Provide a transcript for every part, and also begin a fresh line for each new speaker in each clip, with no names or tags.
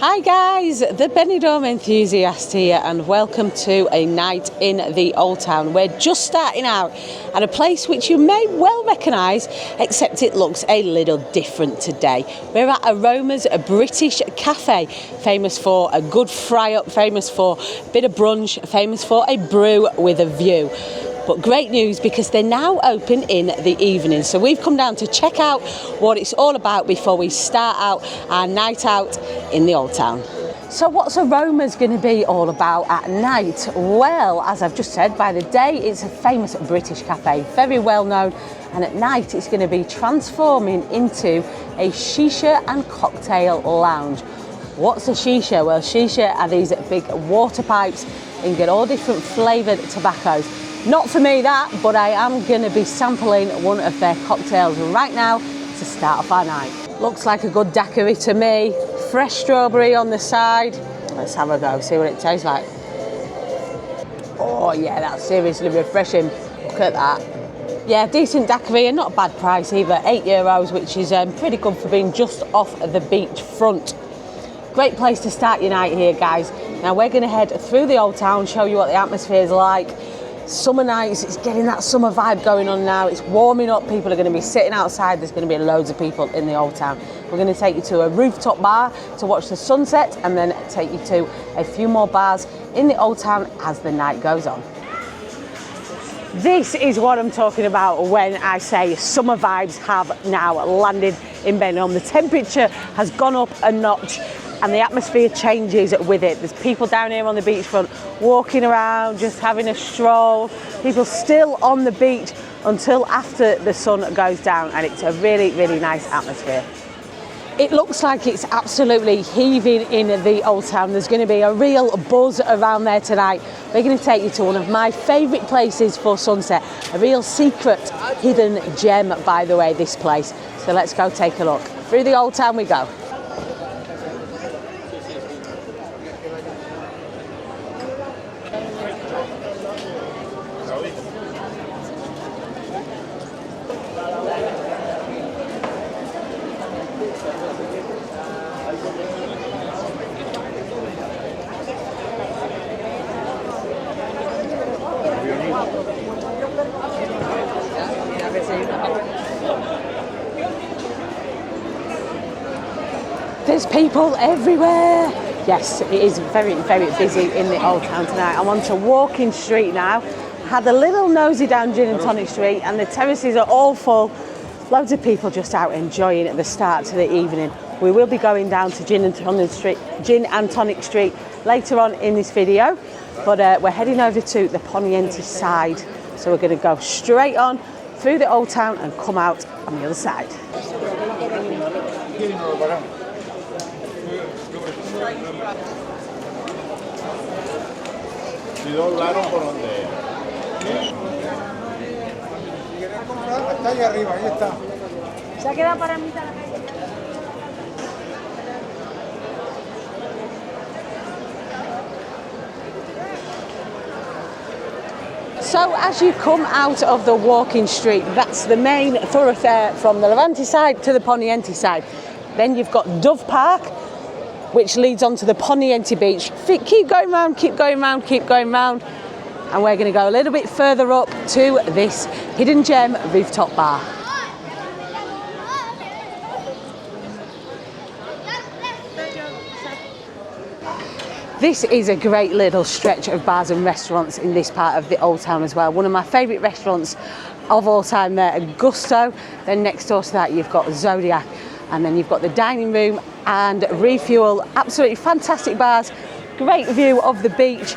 Hi guys, the Benidorm enthusiast here, and welcome to a night in the Old Town. We're just starting out at a place which you may well recognise, except it looks a little different today. We're at Aroma's British Cafe, famous for a good fry up, famous for a bit of brunch, famous for a brew with a view. But great news, because they're now open in the evening. So we've come down to check out what it's all about before we start out our night out in the Old Town. So what's Aroma's going to be all about at night? Well, as I've just said, by the day it's a famous British cafe, very well known, and at night it's going to be transforming into a shisha and cocktail lounge. What's a shisha? Well, shisha are these big water pipes, and you get all different flavoured tobaccos. Not for me that, but I am going to be sampling one of their cocktails right now to start off our night. Looks like a good daiquiri to me. Fresh strawberry on the side. Let's have a go, see what it tastes like. Oh yeah, that's seriously refreshing. Look at that. Yeah, decent daiquiri and not a bad price either. €8, which is pretty good for being just off the beach front. Great place to start your night here, guys. Now we're going to head through the Old Town, show you what the atmosphere is like. Summer nights, it's getting that summer vibe going on now. It's warming up, people are going to be sitting outside. There's going to be loads of people in the Old Town. We're going to take you to a rooftop bar to watch the sunset, and then take you to a few more bars in the Old Town as the night goes on. This is what I'm talking about when I say summer vibes have now landed in Benidorm. The temperature has gone up a notch, and the atmosphere changes with it. There's people down here on the beachfront walking around, just having a stroll. People still on the beach until after the sun goes down, and it's a really, really nice atmosphere. It looks like it's absolutely heaving in the Old Town. There's going to be a real buzz around there tonight. We're going to take you to one of my favourite places for sunset. A real secret hidden gem, by the way, this place. So let's go take a look. Through the Old Town we go. There's people everywhere. Yes, it is very, very busy in the Old Town tonight. I'm on to Walking Street now. Had a little nosy down Gin and Tonic Street, and the terraces are all full. Loads of people just out enjoying at the start to the evening. We will be going down to Gin and Tonic Street later on in this video, but we're heading over to the Poniente side. So we're going to go straight on through the Old Town and come out on the other side. So as you come out of the Walking Street, that's the main thoroughfare from the Levante side to the Poniente side. Then you've got Dove Park, which leads onto the Poniente Beach. Keep going round, keep going round, keep going round. And we're going to go a little bit further up to this hidden gem rooftop bar. This is a great little stretch of bars and restaurants in this part of the Old Town as well. One of my favourite restaurants of all time there, Gusto. Then next door to that you've got Zodiac, and then you've got the dining room and Refuel. Absolutely fantastic bars, great view of the beach.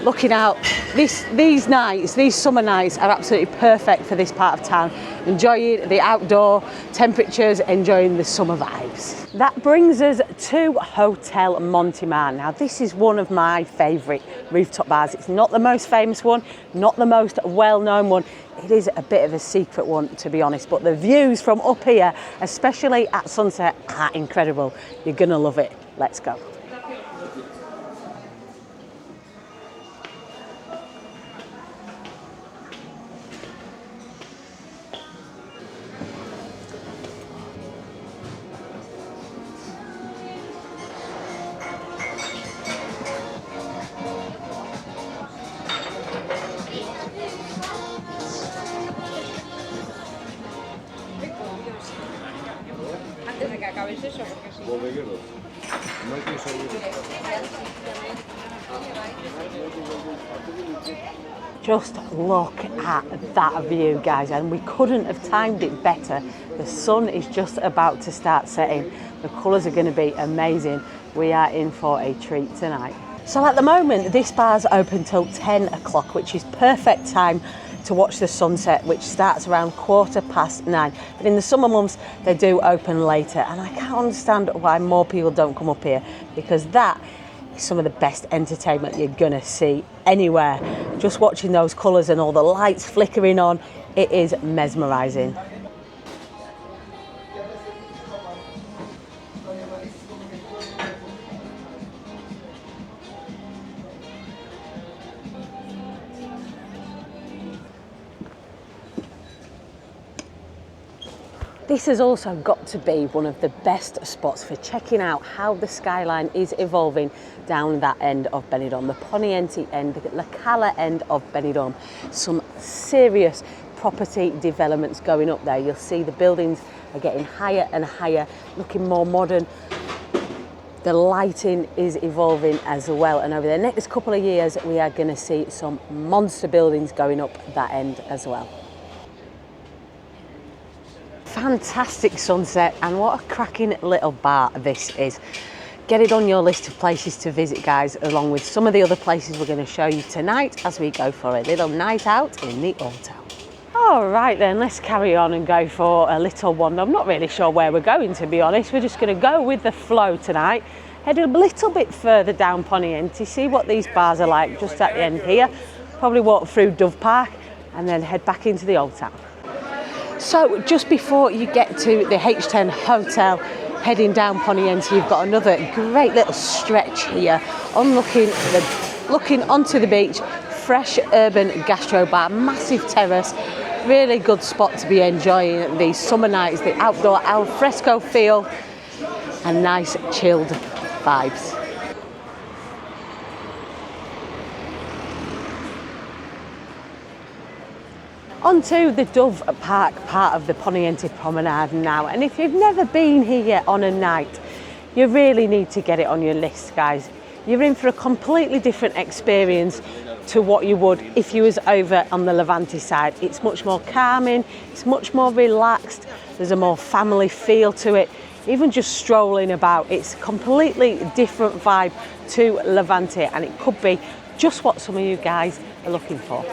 Looking out, these nights, these summer nights are absolutely perfect for this part of town. Enjoying the outdoor temperatures, enjoying the summer vibes. That brings us to Hotel Montemar. Now this is one of my favourite rooftop bars. It's not the most famous one, not the most well-known one. It is a bit of a secret one, to be honest, but the views from up here, especially at sunset, are incredible. You're gonna love it. Let's go. Just look at that view, guys, and we couldn't have timed it better. The sun is just about to start setting. The colours are going to be amazing. We are in for a treat tonight. So at the moment, this bar's open till 10 o'clock, which is perfect time to watch the sunset, which starts around 9:15. But in the summer months, they do open later, and I can't understand why more people don't come up here, because that is some of the best entertainment you're gonna see anywhere. Just watching those colours and all the lights flickering on, it is mesmerising. This has also got to be one of the best spots for checking out how the skyline is evolving down that end of Benidorm, the Poniente end, the Cala end of Benidorm. Some serious property developments going up there. You'll see the buildings are getting higher and higher, looking more modern. The lighting is evolving as well, and over the next couple of years we are going to see some monster buildings going up that end as well. Fantastic sunset, and what a cracking little bar this is. Get it on your list of places to visit, guys, along with some of the other places we're going to show you tonight as we go for a little night out in the Old Town. All right then, let's carry on and go for a little wander. I'm not really sure where we're going, to be honest. We're just going to go with the flow tonight, head a little bit further down Poniente, see what these bars are like just at the end here, probably walk through Dove Park and then head back into the Old Town. So just before you get to the H10 Hotel, heading down Poniente, you've got another great little stretch here on looking onto the beach. Fresh urban gastro bar, massive terrace, really good spot to be enjoying these summer nights, the outdoor al fresco feel and nice chilled vibes. Onto the Dove Park part of the Poniente Promenade now, and if you've never been here on a night, you really need to get it on your list, guys. You're in for a completely different experience to what you would if you was over on the Levante side. It's much more calming, it's much more relaxed, there's a more family feel to it. Even just strolling about, it's a completely different vibe to Levante, and it could be just what some of you guys are looking for.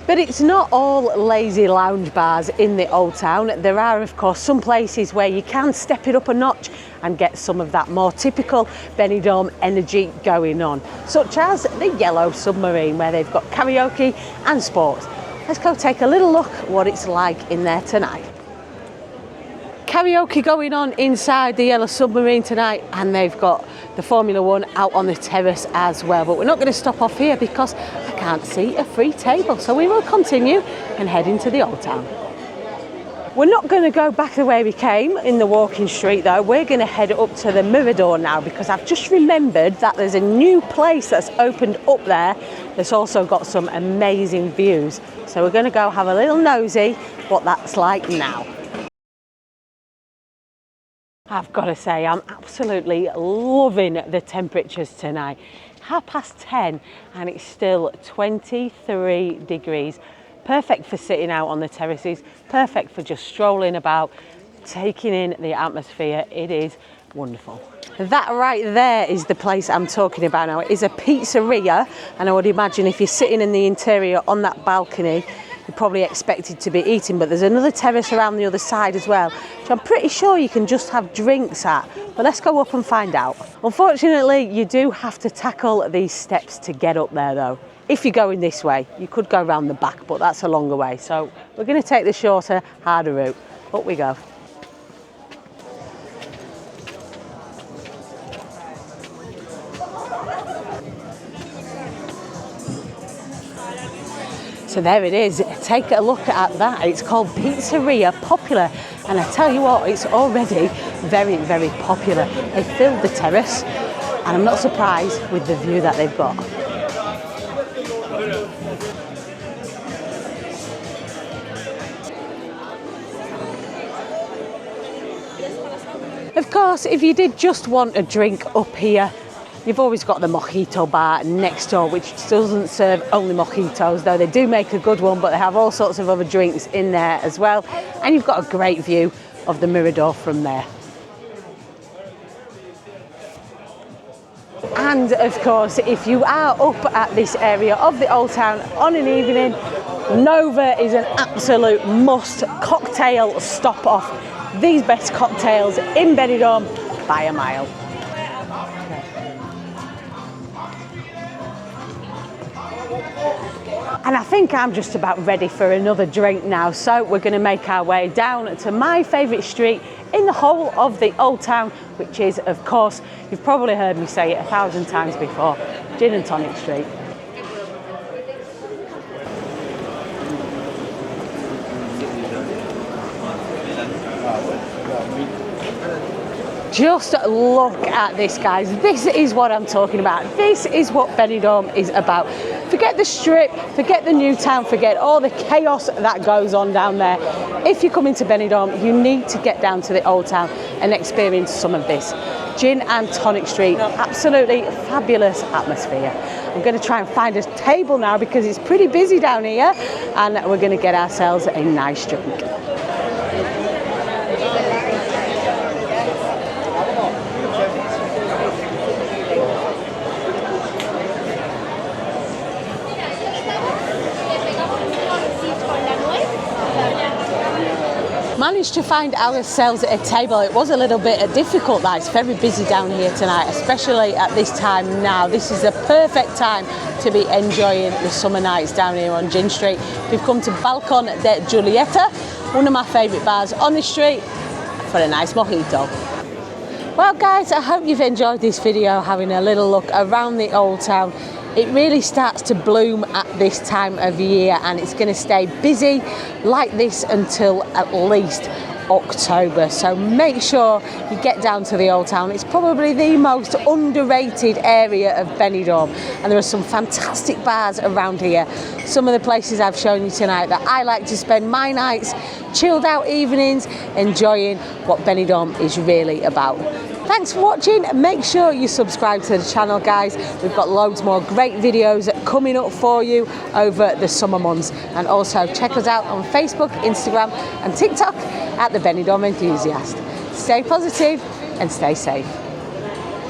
But it's not all lazy lounge bars in the Old Town. There are, of course, some places where you can step it up a notch and get some of that more typical Benidorm energy going on, such as the Yellow Submarine, where they've got karaoke and sports. Let's go take a little look at what it's like in there tonight. Karaoke going on inside the Yellow Submarine tonight, and they've got the Formula One out on the terrace as well. But we're not going to stop off here because I can't see a free table, so we will continue and head into the Old Town. We're not going to go back the way we came in the walking street though. We're going to head up to the Mirador now, because I've just remembered that there's a new place that's opened up there that's also got some amazing views. So we're going to go have a little nosy what that's like now. I've got to say, I'm absolutely loving the temperatures tonight. 10:30 and it's still 23 degrees. Perfect for sitting out on the terraces, perfect for just strolling about, taking in the atmosphere. It is wonderful. That right there is the place I'm talking about now. It is a pizzeria, and I would imagine if you're sitting in the interior on that balcony, you're probably expected to be eating, but there's another terrace around the other side as well, which I'm pretty sure you can just have drinks at. But let's go up and find out. Unfortunately, you do have to tackle these steps to get up there though. If you're going this way, you could go around the back, but that's a longer way. So we're going to take the shorter, harder route. Up we go. So there it is, take a look at that. It's called Pizzeria Popular, and I tell you what, it's already very, very popular. They filled the terrace, and I'm not surprised with the view that they've got. Of course, if you did just want a drink up here, you've always got the mojito bar next door, which doesn't serve only mojitos, though they do make a good one, but they have all sorts of other drinks in there as well. And you've got a great view of the Mirador from there. And of course, if you are up at this area of the Old Town on an evening, Nova is an absolute must cocktail stop off. These best cocktails in Benidorm by a mile. And I think I'm just about ready for another drink now, so we're going to make our way down to my favourite street in the whole of the Old Town, which is, of course, you've probably heard me say it 1,000 times before, Gin and Tonic Street. Just look at this, guys. This is what I'm talking about. This is what Benidorm is about. Forget the strip, forget the new town, forget all the chaos that goes on down there. If you come into Benidorm, you need to get down to the Old Town and experience some of this. Gin and Tonic Street, absolutely fabulous atmosphere. I'm going to try and find a table now because it's pretty busy down here, and we're going to get ourselves a nice drink. Managed to find ourselves at a table. It was a little bit difficult, that it's very busy down here tonight, especially at this time now. This is the perfect time to be enjoying the summer nights down here on Gin Street. We've come to Balcon de Julieta, one of my favourite bars on the street, for a nice mojito. Well guys, I hope you've enjoyed this video, having a little look around the Old Town. It really starts to bloom at this time of year, and it's going to stay busy like this until at least October. So make sure you get down to the Old Town. It's probably the most underrated area of Benidorm, and there are some fantastic bars around here. Some of the places I've shown you tonight that I like to spend my nights, chilled out evenings, enjoying what Benidorm is really about. Thanks for watching. Make sure you subscribe to the channel, guys. We've got loads more great videos coming up for you over the summer months. And also check us out on Facebook, Instagram and TikTok at the Benidorm Enthusiast. Stay positive and stay safe.